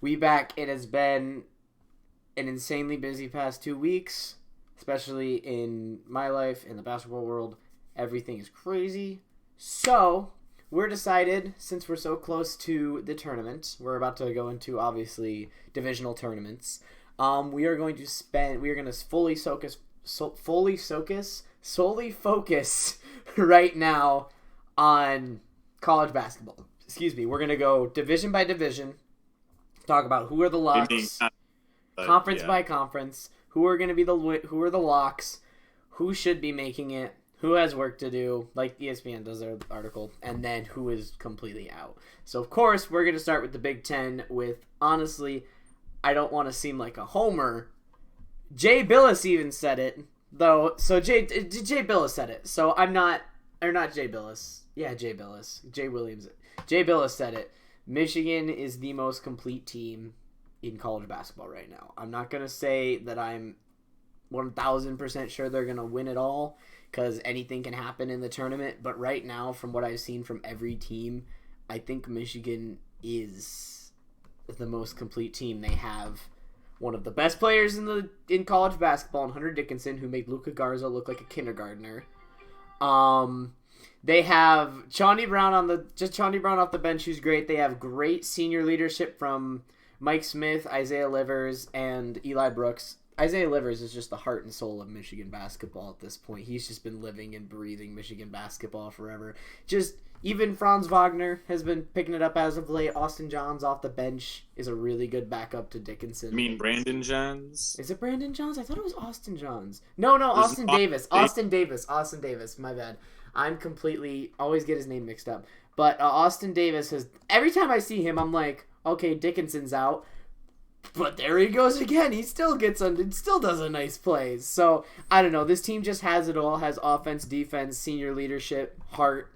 We back. It has been an insanely busy past 2 weeks, especially in my life, in the basketball world. Everything is crazy. So, we're decided, since we're so close to the tournament, we're about to go into, obviously, divisional tournaments. We are going to solely focus right now on college basketball. Excuse me. We're going to go division by division, talk about who are the locks, conference by conference, who are the locks, who should be making it, who has work to do, like ESPN does their article, and then who is completely out. So, of course, we're going to start with the Big Ten with, honestly, I don't want to seem like a homer. Jay Billis even said it, though. So, Jay Billis said it. So, not Jay Billis. Yeah, Jay Billis. Jay Williams. Jay Billis said it. Michigan is the most complete team in college basketball right now. I'm not going to say that I'm 1,000% sure they're going to win it all, because anything can happen in the tournament. But right now, from what I've seen from every team, I think Michigan is the most complete team. They have one of the best players in college basketball, and Hunter Dickinson, who made Luca Garza look like a kindergartner. They have Chauncey Brown off the bench, who's great. They have great senior leadership from Mike Smith, Isaiah Livers, and Eli Brooks. Isaiah Livers is just the heart and soul of Michigan basketball at this point. He's just been living and breathing Michigan basketball forever. Even Franz Wagner has been picking it up as of late. Austin Johns off the bench is a really good backup to Dickinson. You mean Brandon Johns? Is it Brandon Johns? I thought it was Austin Johns. No, Austin Davis. Austin Davis. My bad. I'm completely always get his name mixed up. But Austin Davis has, every time I see him, I'm like, okay, Dickinson's out. But there he goes again. He still does a nice plays. So, I don't know. This team just has it all. Has offense, defense, senior leadership, heart.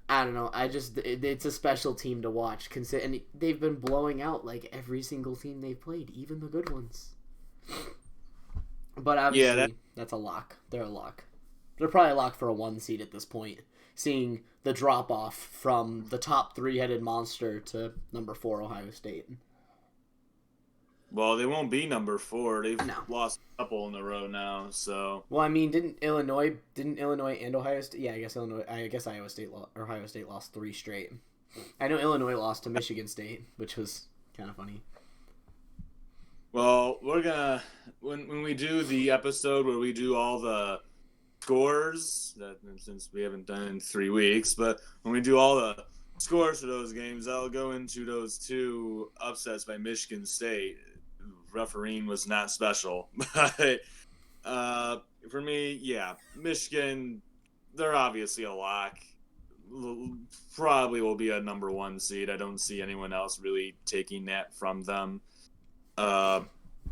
I don't know. It's a special team to watch. And they've been blowing out like every single team they've played, even the good ones. But obviously, that's a lock. They're a lock. They're probably a lock for a 1 seed at this point, seeing the drop-off from the top 3-headed monster to number 4 Ohio State. Well, they won't be number 4. They've lost a couple in a row now, so. Well, I mean, didn't Illinois and Ohio State? Yeah, I guess Ohio State lost 3 straight. I know Illinois lost to Michigan State, which was kind of funny. Well, we're gonna when we do the episode where we do all the scores, since we haven't done it in 3 weeks, but when we do all the scores for those games, I'll go into those 2 upsets by Michigan State. Refereeing was not special, but for me, Michigan, they're obviously a lock. Probably will be a number 1 seed. I don't see anyone else really taking that from them.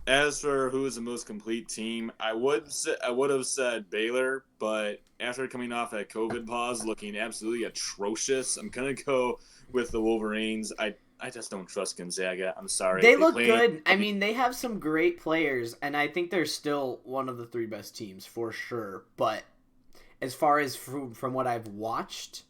As for who is the most complete team, I would have said Baylor, but after coming off that COVID pause, looking absolutely atrocious, I'm gonna go with the Wolverines. I just don't trust Gonzaga. I'm sorry. They look good. I mean, they have some great players, and I think they're still one of the 3 best teams for sure. But as far as from what I've watched,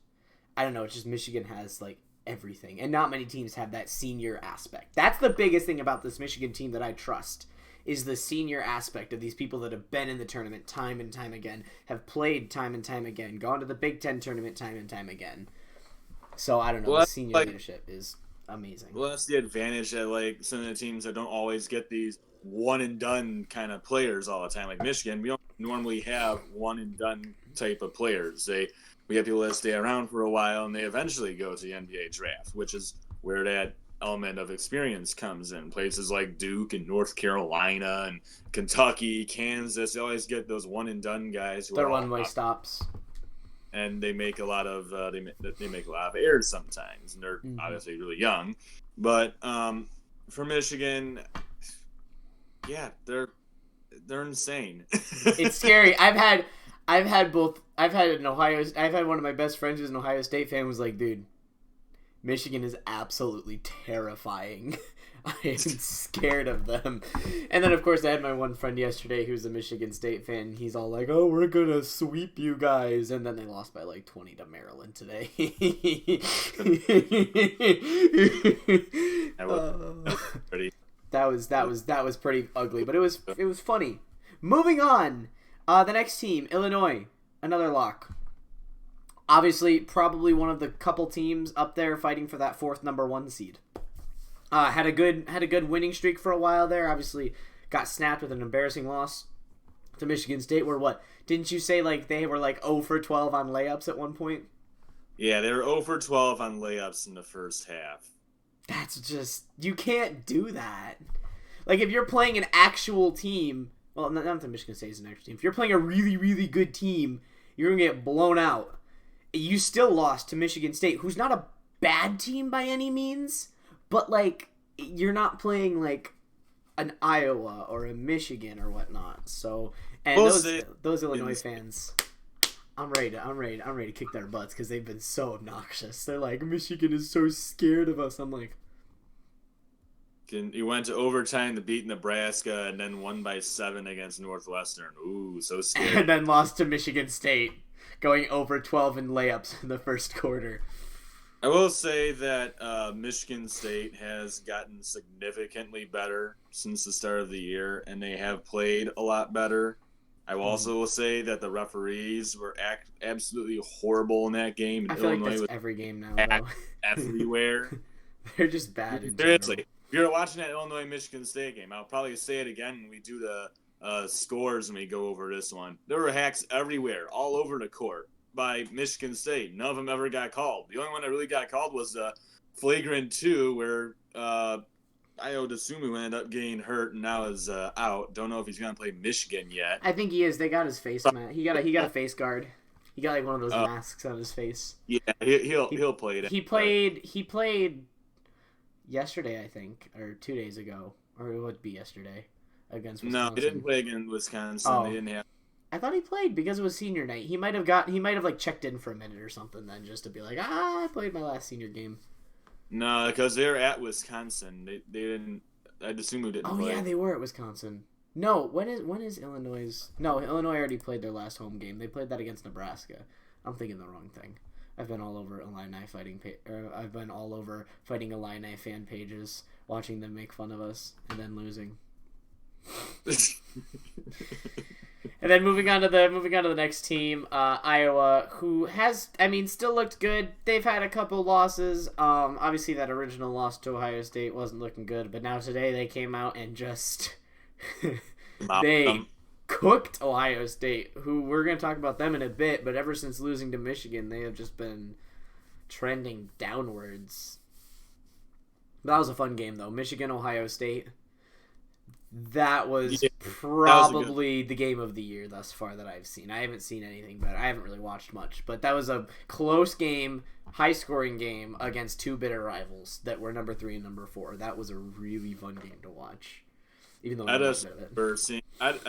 I don't know. It's just Michigan has like everything, and not many teams have that senior aspect. That's the biggest thing about this Michigan team that I trust, is the senior aspect of these people that have been in the tournament time and time again, have played time and time again, gone to the Big Ten tournament time and time again. So I don't know. The senior leadership is amazing. Well, that's the advantage that like some of the teams that don't always get these one and done kind of players all the time. Like Michigan, we don't normally have one and done type of players. We have people that stay around for a while and they eventually go to the NBA draft, which is where that element of experience comes in. Places like Duke and North Carolina and Kentucky, Kansas, they always get those one and done guys who they're one-way stops. And they make a lot of errors sometimes, and they're obviously really young. But for Michigan, they're insane. It's scary. I've had one of my best friends who's an Ohio State fan was like, dude, Michigan is absolutely terrifying. I am scared of them. And then, of course, I had my one friend yesterday who's a Michigan State fan. He's all like, oh, we're going to sweep you guys. And then they lost by like 20 to Maryland today. That was pretty. That was pretty ugly, but it was funny. Moving on, the next team, Illinois, another lock. Obviously, probably one of the couple teams up there fighting for that fourth number 1 seed. Had a good winning streak for a while there. Obviously, got snapped with an embarrassing loss to Michigan State. Where what? Didn't you say like they were like 0 for 12 on layups at one point? Yeah, they were 0 for 12 on layups in the first half. That's just, you can't do that. Like if you're playing an actual team, well, not that Michigan State is an actual team. If you're playing a really, really good team, you're gonna get blown out. You still lost to Michigan State, who's not a bad team by any means, but like you're not playing like an Iowa or a Michigan or whatnot. So, and those Illinois fans, I'm ready to kick their butts because they've been so obnoxious. They're like, Michigan is so scared of us. I'm like, you went to overtime to beat Nebraska and then won by 7 against Northwestern. Ooh, so scary. And then lost to Michigan State, going over 12 in layups in the first quarter. I will say that Michigan State has gotten significantly better since the start of the year, and they have played a lot better. I will also say that the referees were absolutely horrible in that game. I feel like that's every game now, though. Everywhere. They're just bad. Seriously. If you're watching that Illinois-Michigan State game, I'll probably say it again when we do the scores when we go over this one. There were hacks everywhere, all over the court by Michigan State. None of them ever got called. The only one that really got called was the flagrant 2 where Io DeSumo ended up getting hurt and now is out. Don't know if he's going to play Michigan yet. I think he is. They got his face mat. He got a face guard. He got like one of those masks on his face. Yeah, he'll play it. He played yesterday, I think, or 2 days ago, or it would be yesterday against Wisconsin. No, he didn't play against Wisconsin. Oh. They didn't have. I thought he played because it was senior night. He might have like checked in for a minute or something then just to be like, I played my last senior game. No, because they were at Wisconsin. They didn't. I assume who didn't play. Oh yeah, they were at Wisconsin. No, when is Illinois'? No, Illinois already played their last home game. They played that against Nebraska. I'm thinking the wrong thing. I've been all over I've been all over fighting Illini fan pages, watching them make fun of us and then losing. And then moving on to the next team, Iowa, who has, still looked good. They've had a couple losses. Obviously that original loss to Ohio State wasn't looking good, but now today they came out and just they cooked Ohio State, who we're going to talk about them in a bit, but ever since losing to Michigan, they have just been trending downwards. But that was a fun game, though. Michigan, Ohio State. That was probably the game of the year thus far that I've seen. I haven't seen anything better. I haven't really watched much, but that was a close game, high-scoring game against two bitter rivals that were number 3 and number 4. That was a really fun game to watch. Even though I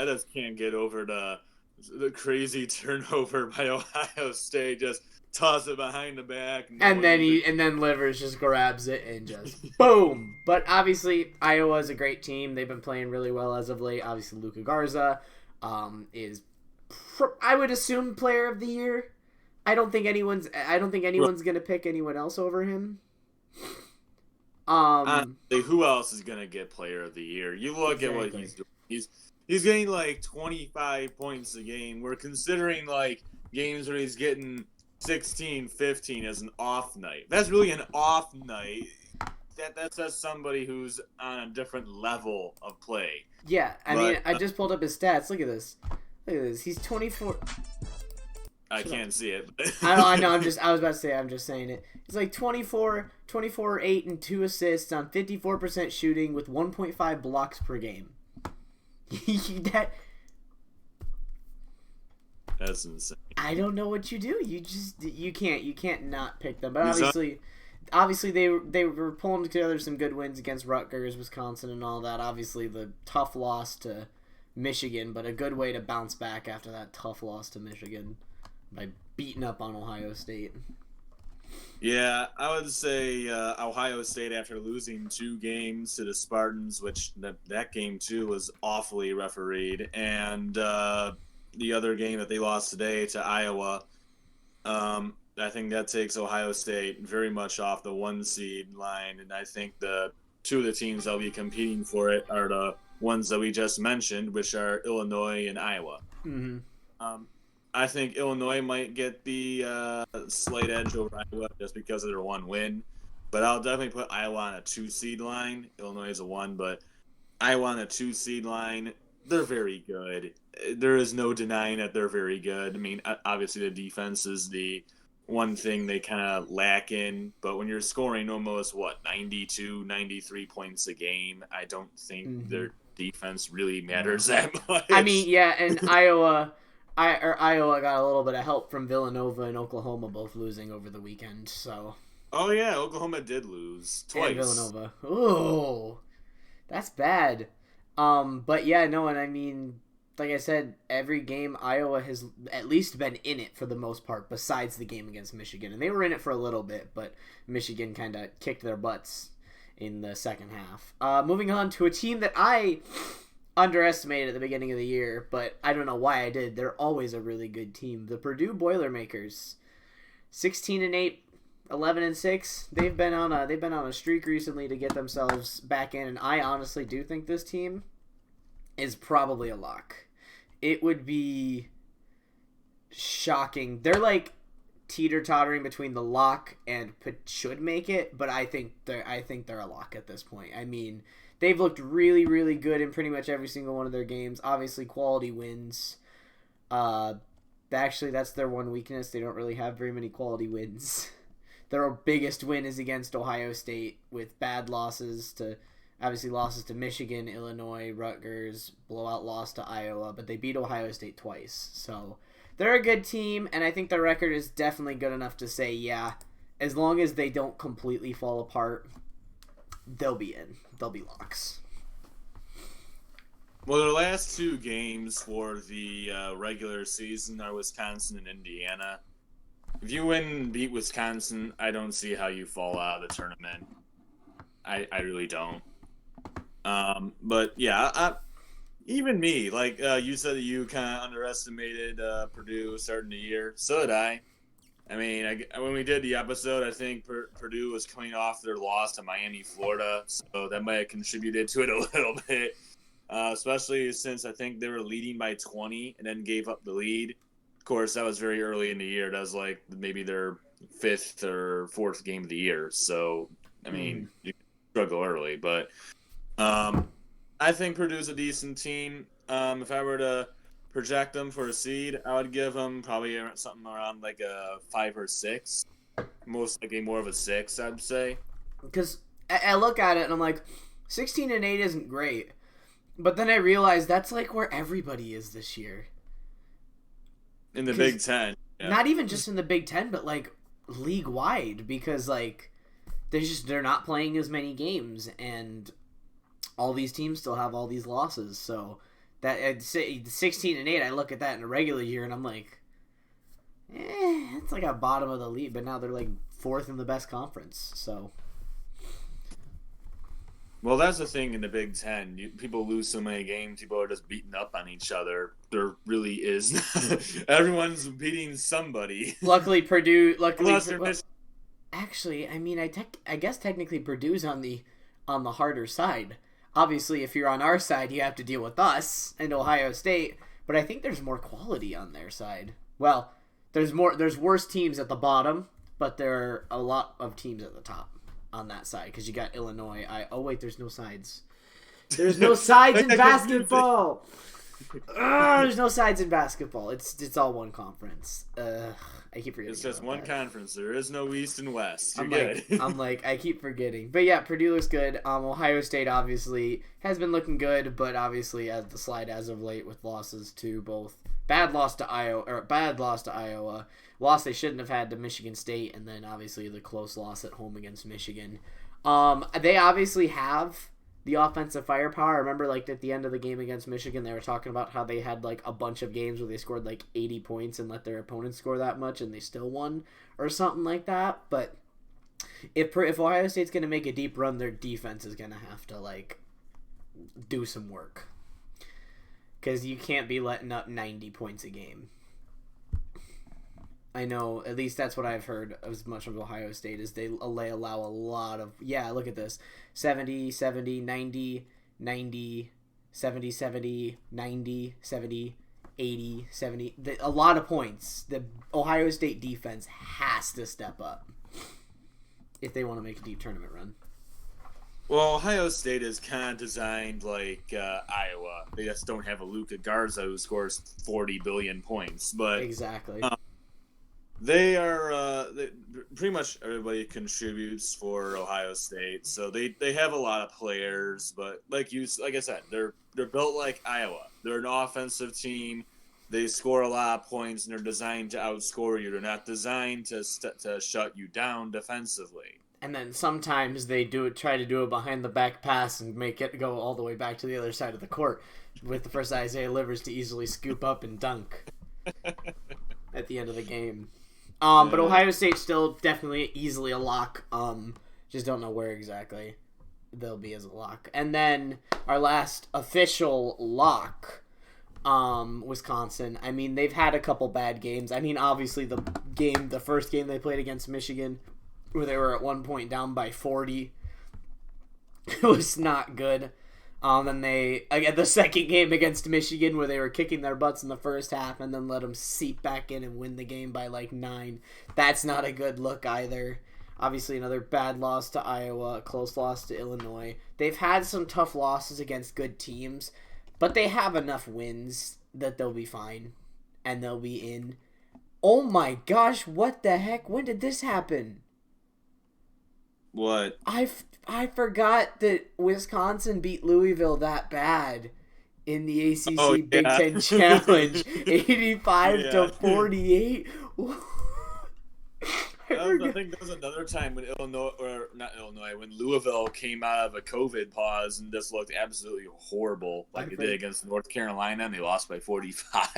just can't get over the crazy turnover by Ohio State. Just toss it behind the back, and then Livers just grabs it and just boom. But obviously Iowa is a great team. They've been playing really well as of late. Obviously Luca Garza is I would assume player of the year. I don't think anyone's gonna pick anyone else over him. Who else is gonna get player of the year? You look at what he's doing. He's getting like 25 points a game. We're considering like games where he's getting 16, 15 as an off night. That's really an off night. That's just somebody who's on a different level of play. Yeah, I just pulled up his stats. Look at this. He's 24. I can't see it. I know. I was about to say. I'm just saying it. It's like 24, 8, and 2 assists on 54% shooting with 1.5 blocks per game. That's insane. I don't know what you do. You can't not pick them. But obviously they were pulling together some good wins against Rutgers, Wisconsin, and all that. Obviously the tough loss to Michigan, but a good way to bounce back after that tough loss to Michigan by beating up on Ohio State. Yeah, I would say Ohio State, after losing 2 games to the Spartans, which that game too was awfully refereed, and the other game that they lost today to Iowa, I think that takes Ohio State very much off the 1 seed line, and I think the two of the teams that'll be competing for it are the ones that we just mentioned, which are Illinois and Iowa. Mm-hmm. I think Illinois might get the slight edge over Iowa just because of their one win. But I'll definitely put Iowa on a 2-seed line. Illinois is a 1, but Iowa on a 2-seed line. They're very good. There is no denying that they're very good. I mean, obviously the defense is the one thing they kind of lack in. But when you're scoring almost, 92, 93 points a game, I don't think their defense really matters that much. I mean, yeah, and Iowa got a little bit of help from Villanova and Oklahoma both losing over the weekend, so... Oh, yeah, Oklahoma did lose twice. And Villanova. Ooh, that's bad. But yeah, no, and I mean, like I said, every game Iowa has at least been in it for the most part, besides the game against Michigan. And they were in it for a little bit, but Michigan kind of kicked their butts in the second half. Moving on to a team that I underestimated at the beginning of the year, but I don't know why I did. They're always a really good team. The Purdue Boilermakers, 16-8. 11-6. They've been on a streak recently to get themselves back in, and I honestly do think this team is probably a lock. It would be shocking. They're like teeter-tottering between the lock and should make it, but I think they're a lock at this point. I mean, they've looked really, really good in pretty much every single one of their games. Obviously, quality wins. Actually, that's their one weakness. They don't really have very many quality wins. Their biggest win is against Ohio State with bad losses to Michigan, Illinois, Rutgers, blowout loss to Iowa, but they beat Ohio State twice. So they're a good team, and I think their record is definitely good enough to say, yeah, as long as they don't completely fall apart, they'll be in. They'll be locks. Well, their last two games for the regular season are Wisconsin and Indiana. If you win and beat Wisconsin, I don't see how you fall out of the tournament. I really don't. But yeah, even me, like you said that you kind of underestimated Purdue starting the year. So did I. I mean, when we did the episode, I think Purdue was coming off their loss to Miami, Florida, so that might have contributed to it a little bit, especially since I think they were leading by 20 and then gave up the lead. Of course, that was very early in the year. That was like maybe their 5th or 4th game of the year. So, I mean, you struggle early. But I think Purdue's a decent team. If I were to project them for a seed, I would give them probably something around like a 5 or 6. Most likely more of a 6, I'd say. Because I look at it and I'm like, 16-8 isn't great. But then I realize that's like where everybody is this year. In the Big Ten. Yeah. Not even just in the Big Ten, but like league-wide. Because like they're not playing as many games. And all these teams still have all these losses. So that I'd say 16-8, I look at that in a regular year and I'm like, it's like a bottom of the league. But now they're like 4th in the best conference. So. Well, that's the thing in the Big Ten. People lose so many games. People are just beating up on each other. There really is. Everyone's beating somebody. Luckily, actually, I mean, I guess technically Purdue's on the harder side. Obviously, if you're on our side, you have to deal with us and Ohio State. But I think there's more quality on their side. Well, there's worse teams at the bottom, but there are a lot of teams at the top on that side, because you got Illinois. There's no sides. There's no sides in basketball. There's no sides in basketball. It's all one conference. I keep forgetting. It's just one conference. There is no East and West. You're good. I keep forgetting. But yeah, Purdue looks good. Ohio State obviously has been looking good, but obviously as the slide as of late with losses to both bad loss to Iowa, loss they shouldn't have had to Michigan State, and then obviously the close loss at home against Michigan. They obviously have the offensive firepower. I remember like at the end of the game against Michigan, they were talking about how they had like a bunch of games where they scored like 80 points and let their opponents score that much and they still won or something like that. But if Ohio State's going to make a deep run, their defense is going to have to like do some work, because you can't be letting up 90 points a game. I know, at least that's what I've heard as much of Ohio State, is they allow a lot of, look at this, 70, 70, 90, 90, 70, 70, 90, 70, 80, 70, a lot of points. The Ohio State defense has to step up if they want to make a deep tournament run. Well, Ohio State is kind of designed like Iowa. They just don't have a Luca Garza who scores 40 billion points. But exactly. They are pretty much everybody contributes for Ohio State, so they have a lot of players. But like I said, they're built like Iowa. They're an offensive team. They score a lot of points, and they're designed to outscore you. They're not designed to shut you down defensively. And then sometimes they try to do a behind the back pass and make it go all the way back to the other side of the court, with the first Isaiah Livers to easily scoop up and dunk at the end of the game. But Ohio State's still definitely easily a lock. Just don't know where exactly they'll be as a lock. And then our last official lock, Wisconsin. I mean, they've had a couple bad games. I mean, obviously the first game they played against Michigan, where they were at one point down by 40, it was not good. Then the second game against Michigan, where they were kicking their butts in the first half and then let them seep back in and win the game by like 9. That's not a good look either. Obviously, another bad loss to Iowa, a close loss to Illinois. They've had some tough losses against good teams, but they have enough wins that they'll be fine and they'll be in. Oh my gosh, what the heck? When did this happen? What? I forgot that Wisconsin beat Louisville that bad in the ACC Big Ten Challenge, 85-48. I think there was another time when when Louisville came out of a COVID pause and just looked absolutely horrible, like they did against North Carolina, and they lost by 45.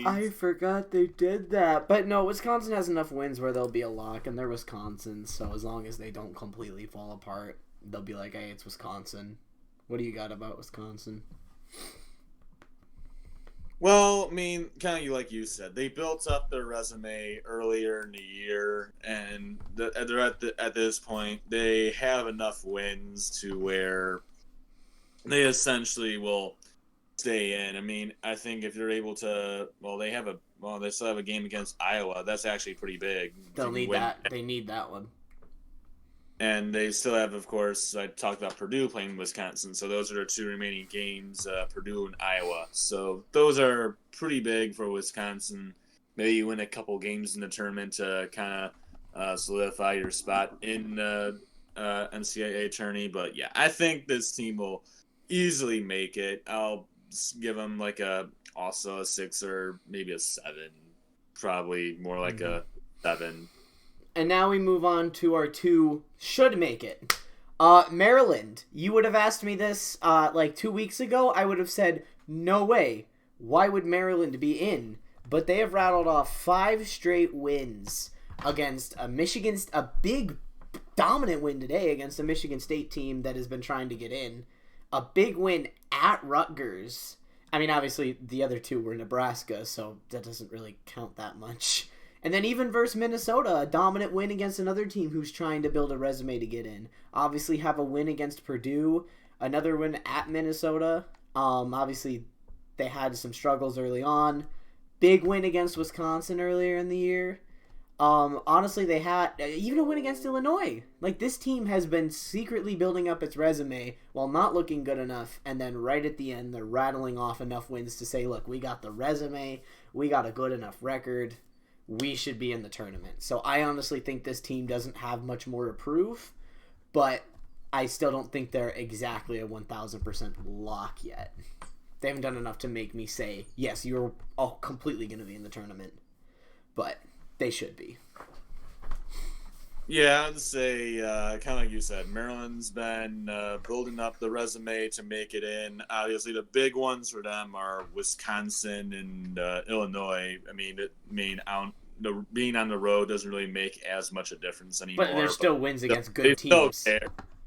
I forgot they did that. But no, Wisconsin has enough wins where they'll be a lock, and they're Wisconsin, so as long as they don't completely fall apart, they'll be like, hey, it's Wisconsin. What do you got about Wisconsin? Well, I mean, kind of like you said, they built up their resume earlier in the year, and they're at this point, they have enough wins to where they essentially will stay in. I mean, I think if they're able to, they still have a game against Iowa. That's actually pretty big. They'll need that. They need that one. And they still have, of course, I talked about Purdue playing Wisconsin. So those are their 2 remaining games, Purdue and Iowa. So those are pretty big for Wisconsin. Maybe you win a couple games in the tournament to kind of solidify your spot in the NCAA tourney. But, yeah, I think this team will easily make it. I'll give them also a 6 or maybe a 7. Probably more like a 7. And now we move on to our 2 should make it. Maryland. You would have asked me this 2 weeks ago. I would have said, no way. Why would Maryland be in? But they have rattled off 5 straight wins against a big dominant win today against a Michigan State team that has been trying to get in. A big win at Rutgers. I mean, obviously, the other 2 were Nebraska, so that doesn't really count that much. And then even versus Minnesota, a dominant win against another team who's trying to build a resume to get in. Obviously have a win against Purdue, another win at Minnesota. Obviously they had some struggles early on. Big win against Wisconsin earlier in the year. Honestly, they had even a win against Illinois. This team has been secretly building up its resume while not looking good enough. And then right at the end, they're rattling off enough wins to say, look, we got the resume. We got a good enough record. We should be in the tournament. So I honestly think this team doesn't have much more to prove, but I still don't think they're exactly a 1,000% lock yet. They haven't done enough to make me say, yes, you're all completely going to be in the tournament, but they should be. Yeah, I'd say, kind of like you said, Maryland's been building up the resume to make it in. Obviously, the big ones for them are Wisconsin and Illinois. Being on the road doesn't really make as much a difference anymore. But there's still wins against good teams.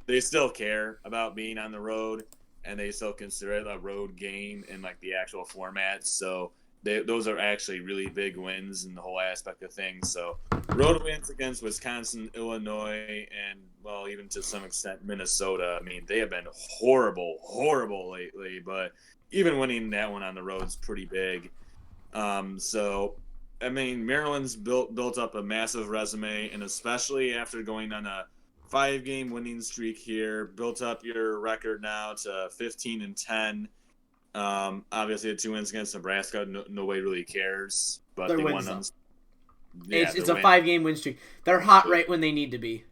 They still care about being on the road, and they still consider it a road game in the actual format. So those are actually really big wins in the whole aspect of things. So road wins against Wisconsin, Illinois, and, well, even to some extent Minnesota. I mean, they have been horrible lately, but even winning that one on the road is pretty big. So, I mean, Maryland's built up a massive resume, and especially after going on a 5-game winning streak here, built up your record now to 15-10. Obviously, the 2 wins against Nebraska, nobody really cares, but They're they wins, won them. Yeah, it's a 5-game win streak. They're hot right when they need to be.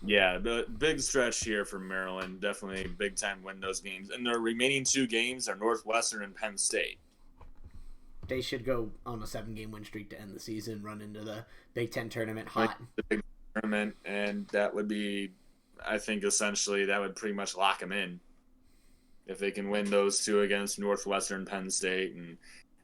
Yeah, the big stretch here for Maryland. Definitely big time win those games. And their remaining 2 games are Northwestern and Penn State. They should go on a 7-game win streak to end the season, run into the Big Ten tournament hot. The Big Ten tournament, and that would be, I think, essentially, that would pretty much lock them in. If they can win those 2 against Northwestern, Penn State, and,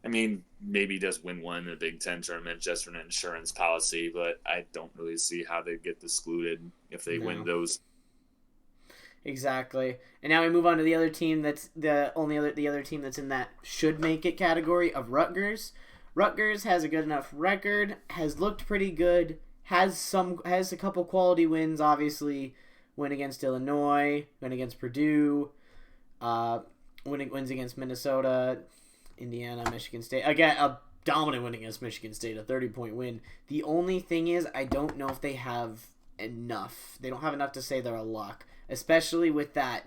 I mean, maybe just win one in the Big Ten tournament just for an insurance policy, but I don't really see how they get excluded if they win those. Exactly. And now we move on to the other team that's the other team that's in that should make it category of Rutgers. Rutgers has a good enough record, has looked pretty good, has a couple quality wins, obviously, win against Illinois, win against Purdue, wins against Minnesota, Indiana, Michigan State. Again, a dominant win against Michigan State, a 30-point win. The only thing is, I don't know if they have enough. They don't have enough to say they're a lock, especially with that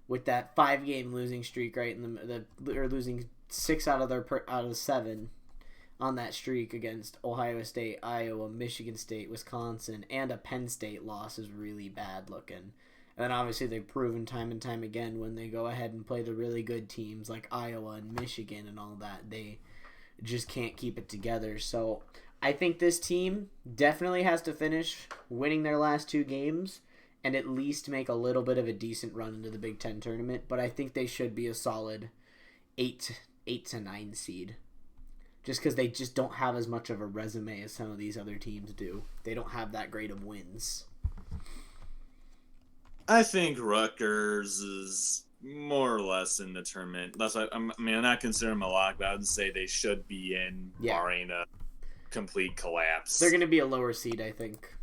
5-game losing streak, right? And they're losing 6 out of 7 on that streak against Ohio State, Iowa, Michigan State, Wisconsin, and a Penn State loss is really bad looking. And then obviously they've proven time and time again when they go ahead and play the really good teams like Iowa and Michigan and all that, they just can't keep it together. So I think this team definitely has to finish winning their last 2 games and at least make a little bit of a decent run into the Big Ten tournament. But I think they should be a solid 8 to 9 seed. Just because they just don't have as much of a resume as some of these other teams do. They don't have that great of wins. I think Rutgers is more or less in the tournament. I'm not considering them a lock, but I would say they should be in, barring a complete collapse. They're going to be a lower seed, I think.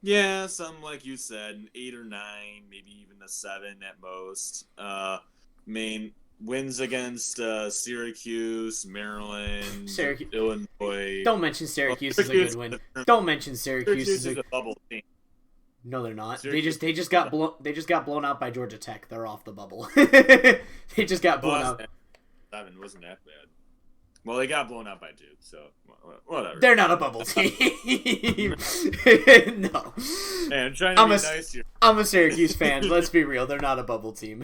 Yeah, something like you said, an 8 or 9, maybe even a 7 at most. Wins against Syracuse, Maryland, Illinois. Don't mention Syracuse is a good win. Don't mention Syracuse is a bubble team. No, they're not. Syracuse. They just got blown out by Georgia Tech. They're off the bubble. They just got blown out. 7 wasn't that bad. Well, they got blown out by Duke, so whatever. They're not a bubble team. No. Man, I'm trying to be nice here. I'm a Syracuse fan. Let's be real. They're not a bubble team.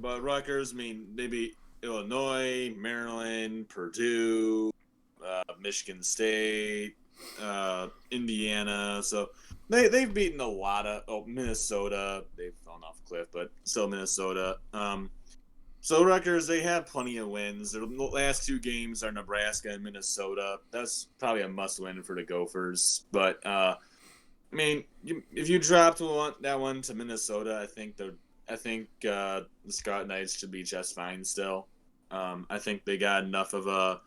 But Rutgers, they beat Illinois, Maryland, Purdue, Michigan State, Indiana. So they've beaten a lot of Minnesota. They've fallen off a cliff, but still Minnesota. So Rutgers, they have plenty of wins. Their last 2 games are Nebraska and Minnesota. That's probably a must-win for the Gophers. But if you dropped that one to Minnesota, I think the Scarlet Knights should be just fine still. I think they got enough of a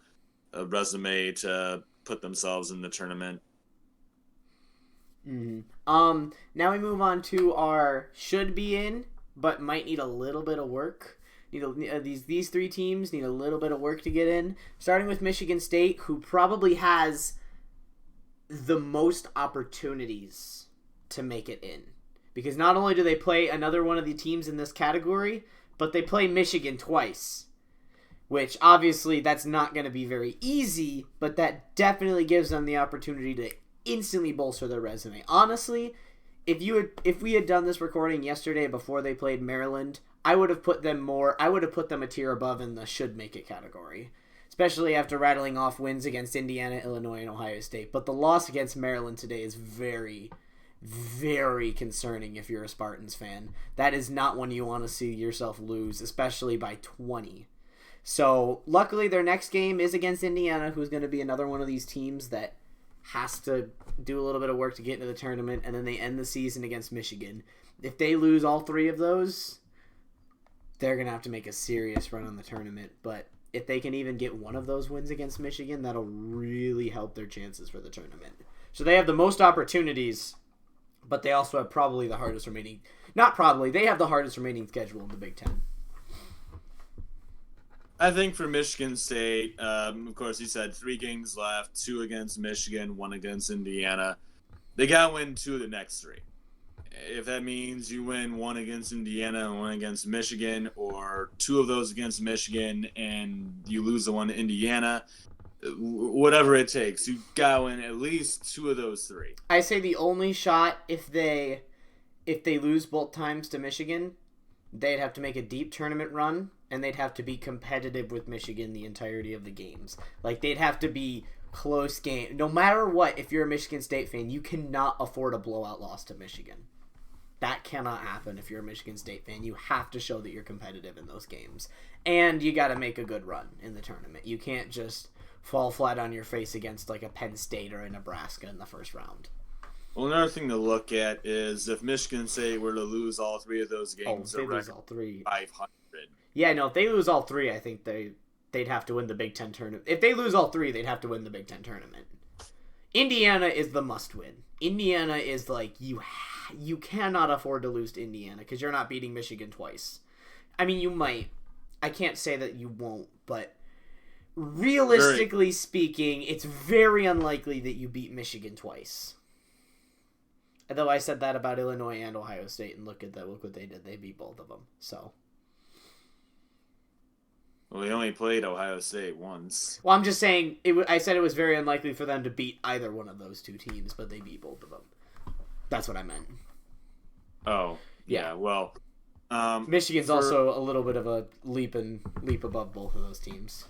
resume to put themselves in the tournament. Mm-hmm. Now we move on to our should be in, but might need a little bit of work. These 3 teams need a little bit of work to get in. Starting with Michigan State, who probably has the most opportunities to make it in. Because not only do they play another one of the teams in this category, but they play Michigan twice. Which, obviously, that's not going to be very easy, but that definitely gives them the opportunity to instantly bolster their resume. Honestly, if we had done this recording yesterday before they played Maryland, I would have put them a tier above in the should make it category. Especially after rattling off wins against Indiana, Illinois, and Ohio State. But the loss against Maryland today is very, very concerning if you're a Spartans fan. That is not one you want to see yourself lose, especially by 20. So, luckily, their next game is against Indiana, who's going to be another one of these teams that has to do a little bit of work to get into the tournament, and then they end the season against Michigan. If they lose all 3 of those, they're going to have to make a serious run on the tournament. But if they can even get one of those wins against Michigan, that'll really help their chances for the tournament. So they have the most opportunities, but they also have probably the hardest remaining... Not probably, they have the hardest remaining schedule in the Big Ten. I think for Michigan State, of course, you said 3 games left, 2 against Michigan, 1 against Indiana. They got to win 2 of the next 3. If that means you win 1 against Indiana and 1 against Michigan, or 2 of those against Michigan and you lose the one to Indiana, whatever it takes, you got to win at least 2 of those 3. I say the only shot if they lose both times to Michigan, they'd have to make a deep tournament run, and they'd have to be competitive with Michigan the entirety of the games. Like, they'd have to be close game. No matter what, if you're a Michigan State fan, you cannot afford a blowout loss to Michigan. That cannot happen if you're a Michigan State fan. You have to show that you're competitive in those games. And you got to make a good run in the tournament. You can't just fall flat on your face against, like, a Penn State or a Nebraska in the first round. Well, another thing to look at is if Michigan State were to lose all 3 of those games, they lose all 3. 500. Yeah, no, if they lose all 3, I think they'd have to win the Big Ten tournament. If they lose all 3, they'd have to win the Big Ten tournament. Indiana is the must-win. Indiana is like, you cannot afford to lose to Indiana because you're not beating Michigan twice. I mean, you might. I can't say that you won't, but realistically speaking, it's very unlikely that you beat Michigan twice. Though I said that about Illinois and Ohio State, and look what they did. They beat both of them. So. Well, they only played Ohio State once. Well, I'm just saying, I said it was very unlikely for them to beat either one of those 2 teams, but they beat both of them. That's what I meant. Oh, yeah. Well, Michigan's also a little bit of a leap above both of those teams.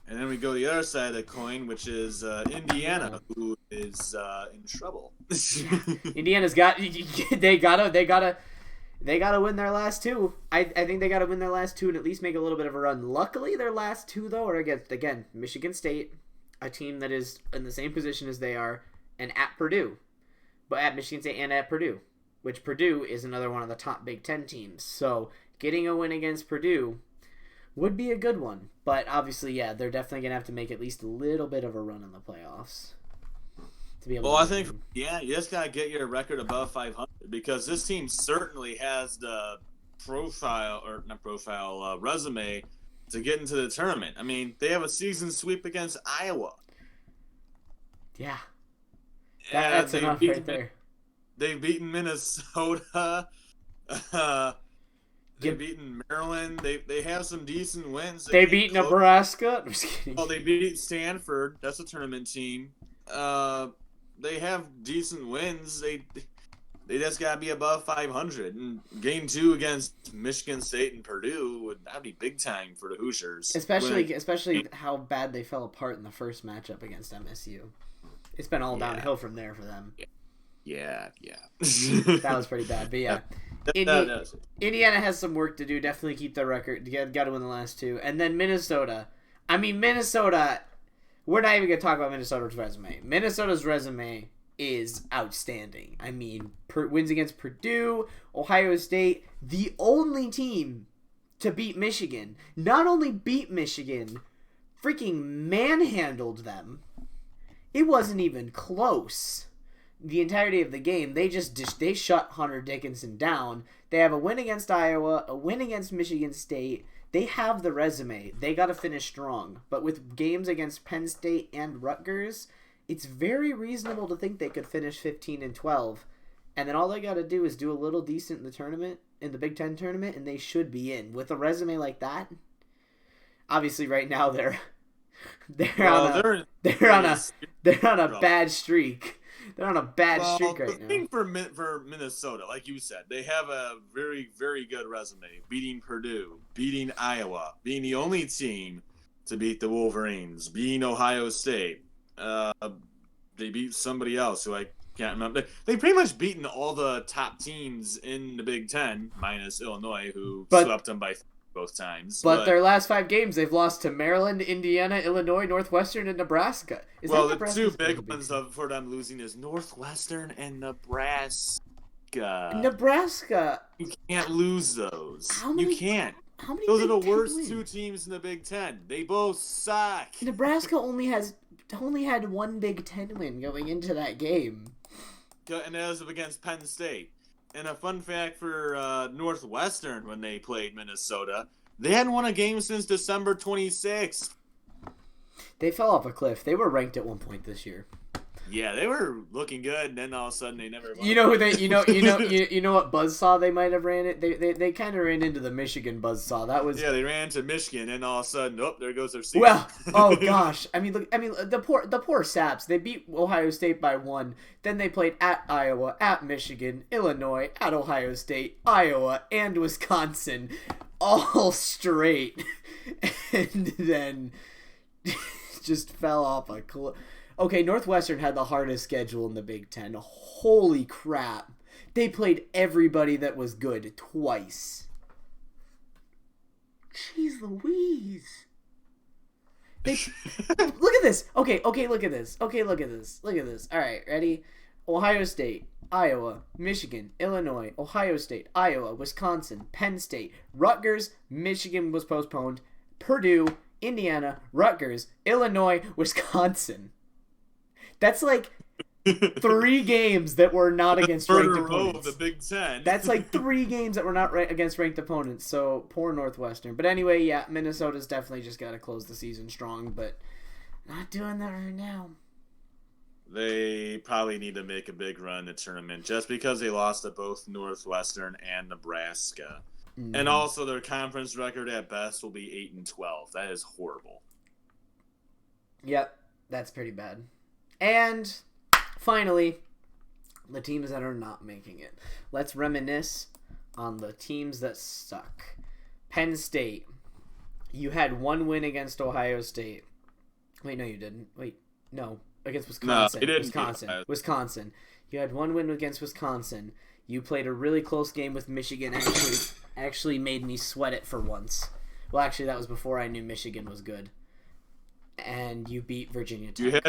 And then we go to the other side of the coin, which is Indiana, who is in trouble. Indiana's got they gotta win their last 2. I think they gotta win their last 2 and at least make a little bit of a run. Luckily, their last 2 though are against Michigan State, a team that is in the same position as they are, and at Purdue, but at Michigan State and at Purdue, which Purdue is another one of the top Big Ten teams. So getting a win against Purdue would be a good one. But obviously, yeah, they're definitely going to have to make at least a little bit of a run in the playoffs. To be able I think, you just got to get your record above 500 because this team certainly has the resume to get into the tournament. I mean, they have a season sweep against Iowa. Yeah. That's enough right there. They've beaten Minnesota. They've beaten Maryland. They have some decent wins. They beat Nebraska. I'm just kidding. Oh, they beat Stanford. That's a tournament team. They have decent wins. They just gotta be above 500. And game 2 against Michigan State and Purdue that'd be big time for the Hoosiers. Especially how bad they fell apart in the first matchup against MSU. It's been all downhill from there for them. Yeah. That was pretty bad, but yeah. Indiana has some work to do. Definitely keep their record. Got to win the last 2. And then Minnesota. I mean, Minnesota, we're not even going to talk about Minnesota's resume. Minnesota's resume is outstanding. I mean, wins against Purdue, Ohio State, the only team to beat Michigan. Not only beat Michigan, freaking manhandled them. It wasn't even close. The entirety of the game, they shut Hunter Dickinson down. They have a win against Iowa, a win against Michigan State. They have the resume. They got to finish strong. But with games against Penn State and Rutgers, it's very reasonable to think they could finish 15-12. And then all they got to do is do a little decent in the tournament, in the Big Ten tournament, and they should be in. With a resume like that, obviously right now they're on a bad streak. They're on a bad streak right now. The thing for Minnesota, like you said, they have a very, very good resume. Beating Purdue, beating Iowa, being the only team to beat the Wolverines, beating Ohio State. They beat somebody else who I can't remember. They pretty much beaten all the top teams in the Big Ten, minus Illinois, who swept them by both times. But their last 5 games, they've lost to Maryland, Indiana, Illinois, Northwestern, and Nebraska. The 2 big ones for them losing is Northwestern and Nebraska. Nebraska. You can't lose those. You can't. How many? Those are the worst two teams in the Big Ten. They both suck. Nebraska only had one Big Ten win going into that game. And that was against Penn State. And a fun fact for Northwestern when they played Minnesota, they hadn't won a game since December 26th. They fell off a cliff. They were ranked at one point this year. Yeah, they were looking good, and then all of a sudden they never won. You know who they? You know what buzzsaw they might have ran it. They kind of ran into the Michigan buzzsaw. That was they ran into Michigan, and all of a sudden, there goes their season. Well, oh gosh, I mean the poor Saps. They beat Ohio State by 1. Then they played at Iowa, at Michigan, Illinois, at Ohio State, Iowa, and Wisconsin, all straight, and then just fell off a cliff. Okay, Northwestern had the hardest schedule in the Big Ten. Holy crap. They played everybody that was good twice. Jeez Louise. Look at this. Okay, look at this. Look at this. All right, ready? Ohio State, Iowa, Michigan, Illinois, Ohio State, Iowa, Wisconsin, Penn State, Rutgers, Michigan was postponed, Purdue, Indiana, Rutgers, Illinois, Wisconsin. That's like 3 games that were not against ranked opponents. The Big Ten. That's like 3 games that were not against ranked opponents. So poor Northwestern. But anyway, yeah, Minnesota's definitely just got to close the season strong, but not doing that right now. They probably need to make a big run in the tournament just because they lost to both Northwestern and Nebraska. Mm-hmm. And also their conference record at best will be 8-12. That is horrible. Yep, that's pretty bad. And finally, the teams that are not making it. Let's reminisce on the teams that suck. Penn State. You had 1 win against Ohio State. Wait, no, you didn't. Wait, no. Against Wisconsin. No, it didn't. Wisconsin. You had 1 win against Wisconsin. You played a really close game with Michigan. Actually made me sweat it for once. Well, actually, that was before I knew Michigan was good. And you beat Virginia Tech.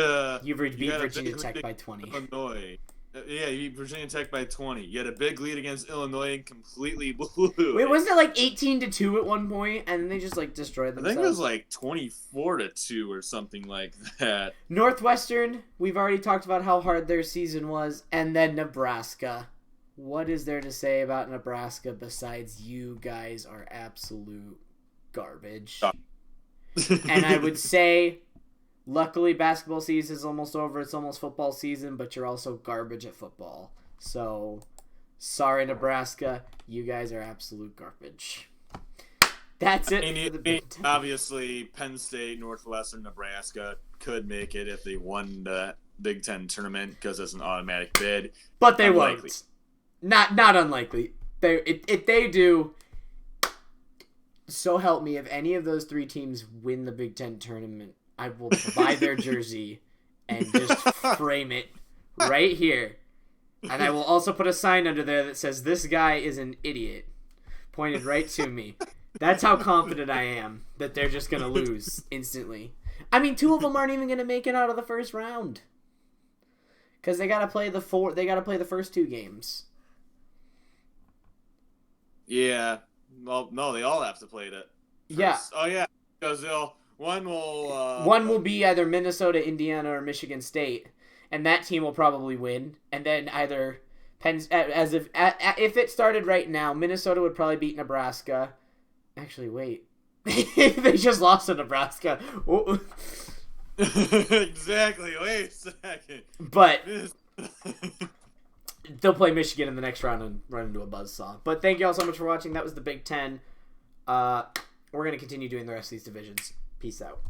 You beat Virginia Tech by 20. Illinois. Yeah, you beat Virginia Tech by 20. You had a big lead against Illinois and completely blew it. Wait, wasn't it like 18-2 at one point, and then they just like destroyed themselves? I think it was like 24-2 or something like that. Northwestern, we've already talked about how hard their season was, and then Nebraska. What is there to say about Nebraska besides you guys are absolute garbage? And I would say, luckily, basketball season is almost over. It's almost football season, but you're also garbage at football. So, sorry, Nebraska. You guys are absolute garbage. That's it for the Big Ten. Obviously, Penn State, Northwestern, Nebraska could make it if they won the Big Ten tournament because it's an automatic bid. But they won't. Not unlikely. If they do... So help me, if any of those 3 teams win the Big Ten tournament, I will buy their jersey and just frame it right here. And I will also put a sign under there that says, "This guy is an idiot," pointed right to me. That's how confident I am that they're just going to lose instantly. I mean, 2 of them aren't even going to make it out of the first round. Because they got to play the first 2 games. Yeah. Well, no, they all have to play it. First. Yeah. Oh, yeah. Because one will be either Minnesota, Indiana, or Michigan State, and that team will probably win. And then either if it started right now, Minnesota would probably beat Nebraska. Actually, wait, they just lost to Nebraska. Exactly. Wait a second. But they'll play Michigan in the next round and run into a buzzsaw. But thank you all so much for watching. That was the Big Ten. We're going to continue doing the rest of these divisions. Peace out.